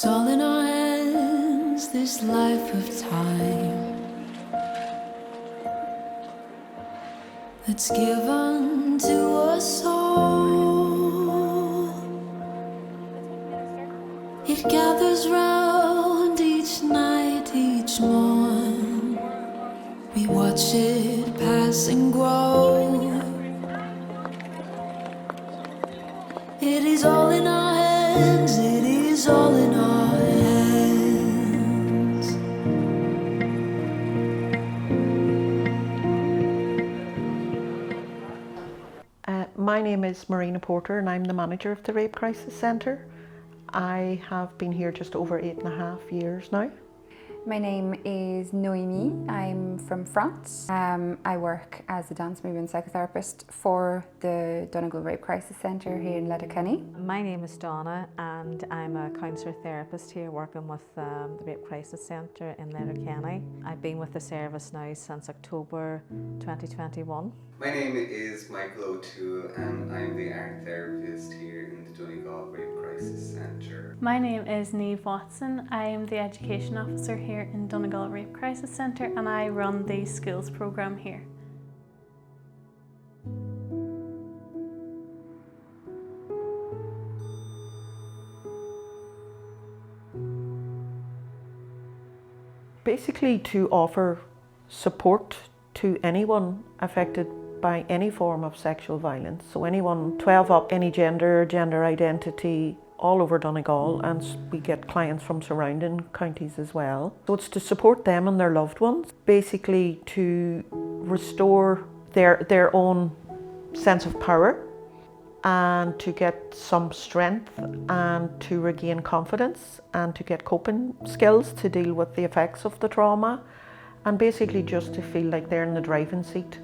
It's all in our hands, this life of time that's given to us all. It gathers round each night, each morn. We watch it pass and grow. It is all in our hands, it is all in our hands. My name is Marina Porter and I'm the manager of the Rape Crisis Centre. I have been here just over 8.5 years now. My name is Noémie. I'm from France. I work as a dance movement psychotherapist for the Donegal Rape Crisis Centre here in Letterkenny. My name is Donna and I'm a counsellor therapist here working with the Rape Crisis Centre in Letterkenny. I've been with the service now since October 2021. My name is Michael O'Toole and I'm the art therapist here in the Donegal Rape Crisis Centre. My name is Niamh Watson. I am the education officer here in Donegal Rape Crisis Centre and I run the schools programme here. Basically to offer support to anyone affected by any form of sexual violence. So anyone 12 up, any gender identity, all over Donegal, and we get clients from surrounding counties as well. So it's to support them and their loved ones, basically to restore their own sense of power and to get some strength and to regain confidence and to get coping skills to deal with the effects of the trauma, and basically just to feel like they're in the driving seat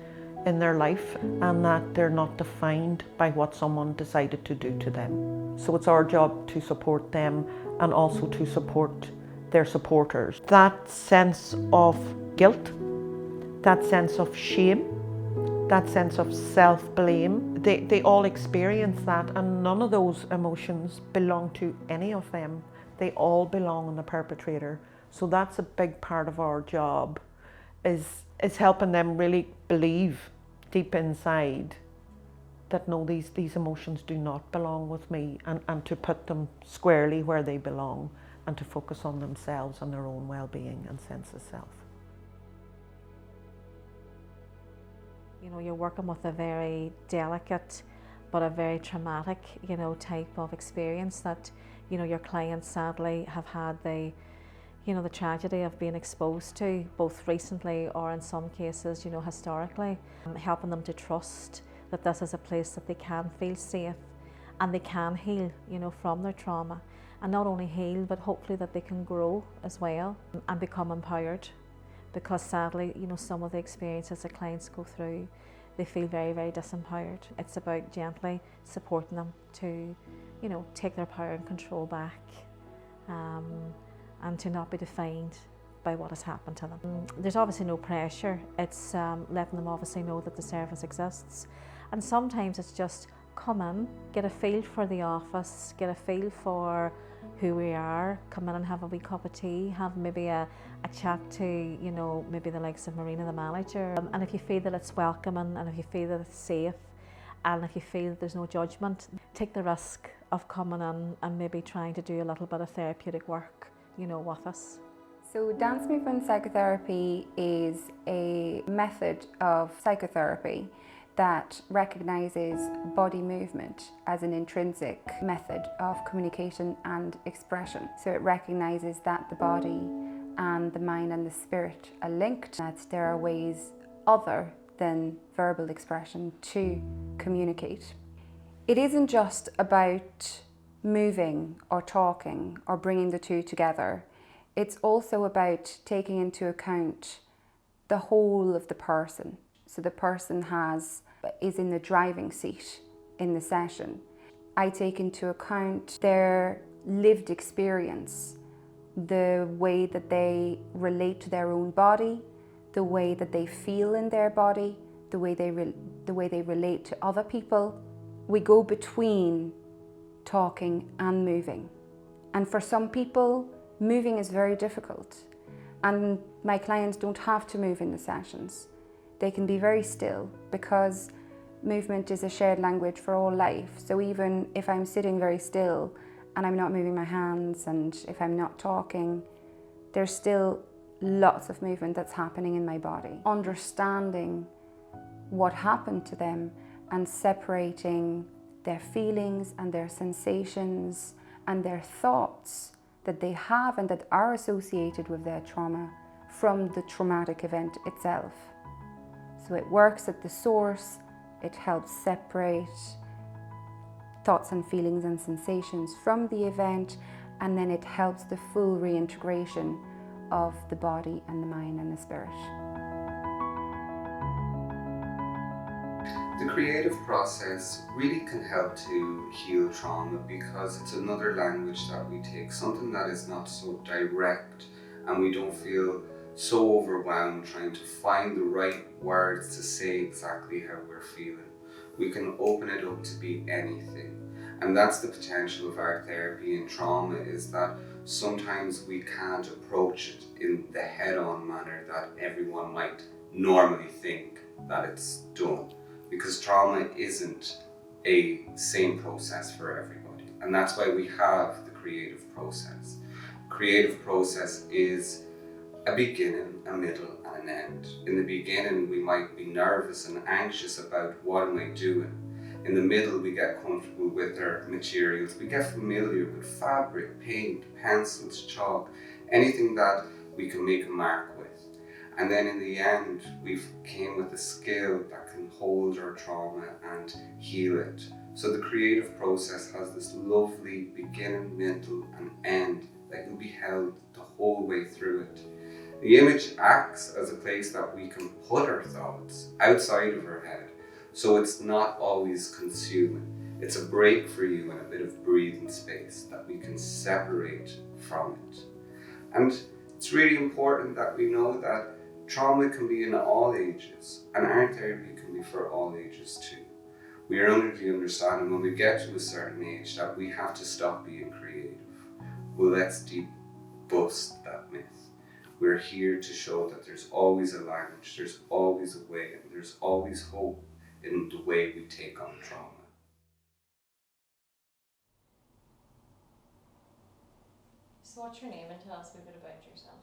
in their life and that they're not defined by what someone decided to do to them. So it's our job to support them and also to support their supporters. That sense of guilt, that sense of shame, that sense of self-blame, they all experience that, and none of those emotions belong to any of them. They all belong on the perpetrator. So that's a big part of our job, is helping them really believe deep inside that no, these emotions do not belong with me, and to put them squarely where they belong and to focus on themselves and their own well-being and sense of self. You know, you're working with a very delicate but a very traumatic, type of experience that, your clients sadly have had the tragedy of being exposed to, both recently or in some cases, historically. Helping them to trust that this is a place that they can feel safe and they can heal, from their trauma. And not only heal, but hopefully that they can grow as well and become empowered. Because sadly, some of the experiences that clients go through, they feel very, very disempowered. It's about gently supporting them to, take their power and control back. And to not be defined by what has happened to them. There's obviously no pressure. It's letting them obviously know that the service exists. And sometimes it's just come in, get a feel for the office, get a feel for who we are, come in and have a wee cup of tea, have maybe a chat to, maybe the likes of Marina, the manager. And if you feel that it's welcoming, and if you feel that it's safe, and if you feel that there's no judgment, take the risk of coming in and maybe trying to do a little bit of therapeutic work, with us. So dance movement psychotherapy is a method of psychotherapy that recognises body movement as an intrinsic method of communication and expression. So it recognises that the body and the mind and the spirit are linked, that there are ways other than verbal expression to communicate. It isn't just about moving or talking or bringing the two together. It's also about taking into account the whole of the person. So the person is in the driving seat in the session. I take into account their lived experience, the way that they relate to their own body, the way that they feel in their body, the way they relate to other people. We go between talking and moving. And for some people, moving is very difficult. And my clients don't have to move in the sessions. They can be very still, because movement is a shared language for all life. So even if I'm sitting very still and I'm not moving my hands, and if I'm not talking, there's still lots of movement that's happening in my body. Understanding what happened to them and separating their feelings and their sensations and their thoughts that they have and that are associated with their trauma from the traumatic event itself. So it works at the source, it helps separate thoughts and feelings and sensations from the event, and then it helps the full reintegration of the body and the mind and the spirit. The creative process really can help to heal trauma, because it's another language that we take, something that is not so direct, and we don't feel so overwhelmed trying to find the right words to say exactly how we're feeling. We can open it up to be anything. And that's the potential of art therapy in trauma, is that sometimes we can't approach it in the head-on manner that everyone might normally think that it's done, because trauma isn't a same process for everybody. And that's why we have the creative process. Creative process is a beginning, a middle, and an end. In the beginning, we might be nervous and anxious about what am I doing. In the middle, we get comfortable with our materials. We get familiar with fabric, paint, pencils, chalk, anything that we can make a mark with. And then in the end, we've came with a skill that can hold our trauma and heal it. So the creative process has this lovely beginning, middle, and end that can be held the whole way through it. The image acts as a place that we can put our thoughts outside of our head. So it's not always consuming. It's a break for you and a bit of breathing space that we can separate from it. And it's really important that we know that trauma can be in all ages, and art therapy can be for all ages too. We are under the understanding when we get to a certain age that we have to stop being creative. Well, let's bust that myth. We're here to show that there's always a language, there's always a way, and there's always hope in the way we take on trauma. So what's your name, and tell us a bit about yourself?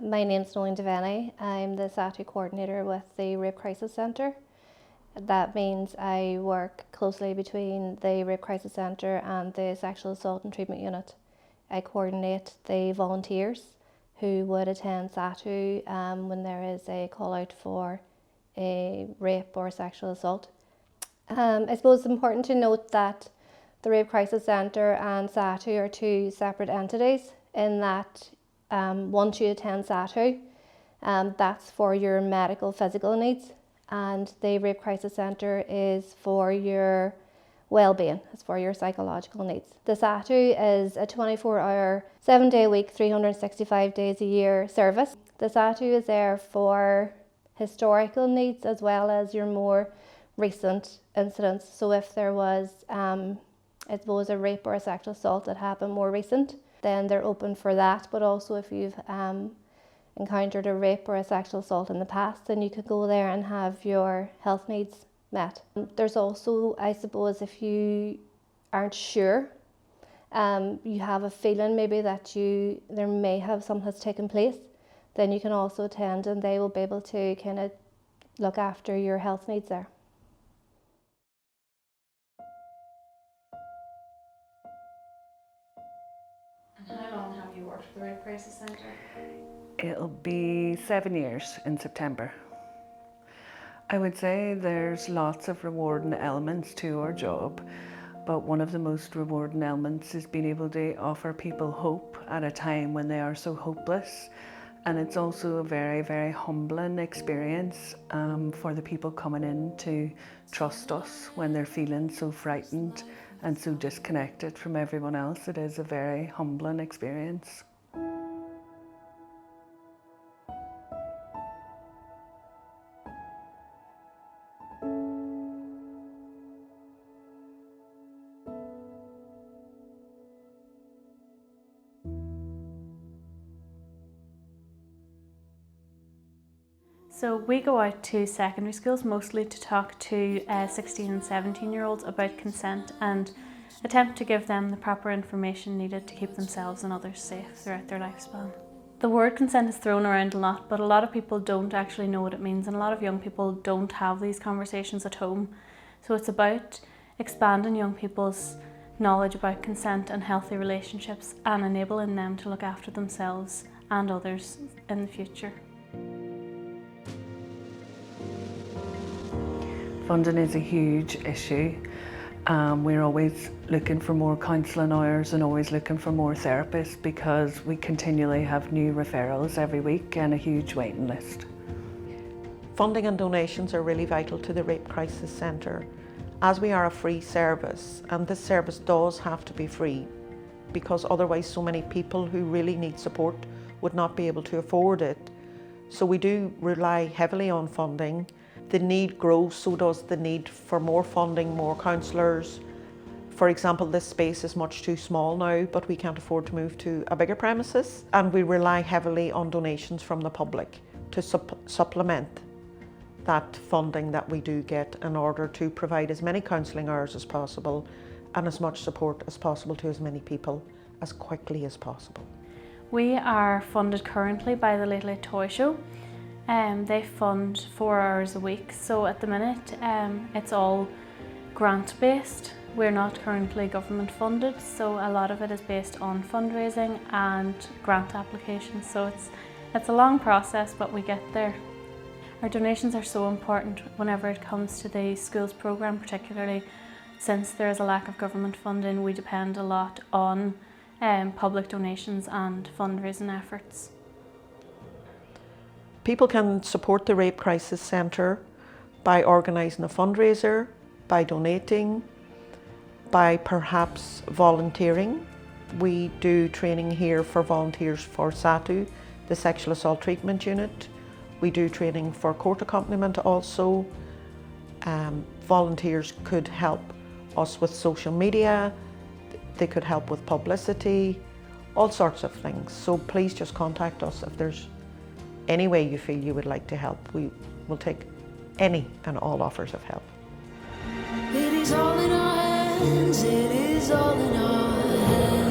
My name's Donegal. I'm the SATU coordinator with the Rape Crisis Centre. That means I work closely between the Rape Crisis Centre and the Sexual Assault and Treatment Unit. I coordinate the volunteers who would attend SATU when there is a call out for a rape or sexual assault. I suppose it's important to note that the Rape Crisis Centre and SATU are two separate entities, in that once you attend SATU, that's for your medical physical needs, and the Rape Crisis Centre is for your well-being, it's for your psychological needs. The SATU is a 24-hour, 7-day a week, 365 days a year service. The SATU is there for historical needs as well as your more recent incidents. So if there was, I suppose, a rape or a sexual assault that happened more recent, then they're open for that. But also if you've encountered a rape or a sexual assault in the past, then you could go there and have your health needs met. There's also, I suppose, if you aren't sure, you have a feeling maybe that there may have something that's taken place, then you can also attend, and they will be able to kind of look after your health needs there. And how long have you worked for the Rape Crisis Centre? It'll be 7 years in September. I would say there's lots of rewarding elements to our job, but one of the most rewarding elements is being able to offer people hope at a time when they are so hopeless. And it's also a very, very humbling experience for the people coming in to trust us when they're feeling so frightened and so disconnected from everyone else. It is a very humbling experience. So we go out to secondary schools mostly to talk to 16 and 17-year-olds about consent and attempt to give them the proper information needed to keep themselves and others safe throughout their lifespan. The word consent is thrown around a lot, but a lot of people don't actually know what it means, and a lot of young people don't have these conversations at home. So it's about expanding young people's knowledge about consent and healthy relationships and enabling them to look after themselves and others in the future. Funding is a huge issue. We're always looking for more counselling hours and always looking for more therapists because we continually have new referrals every week and a huge waiting list. Funding and donations are really vital to the Rape Crisis Centre, as we are a free service, and this service does have to be free because otherwise so many people who really need support would not be able to afford it. So we do rely heavily on funding. The need grows, so does the need for more funding, more counsellors. For example, this space is much too small now, but we can't afford to move to a bigger premises, and we rely heavily on donations from the public to supplement that funding that we do get in order to provide as many counselling hours as possible and as much support as possible to as many people as quickly as possible. We are funded currently by the Late Late Toy Show. They fund 4 hours a week, so at the minute it's all grant based. We're not currently government funded, so a lot of it is based on fundraising and grant applications, so it's a long process, but we get there. Our donations are so important whenever it comes to the schools programme, particularly since there is a lack of government funding. We depend a lot on public donations and fundraising efforts. People can support the Rape Crisis Centre by organising a fundraiser, by donating, by perhaps volunteering. We do training here for volunteers for SATU, the Sexual Assault Treatment Unit. We do training for court accompaniment also. Volunteers could help us with social media, they could help with publicity, all sorts of things. So please just contact us if there's any way you feel you would like to help. We will take any and all offers of help. It is all in our hands, it is all in our hands.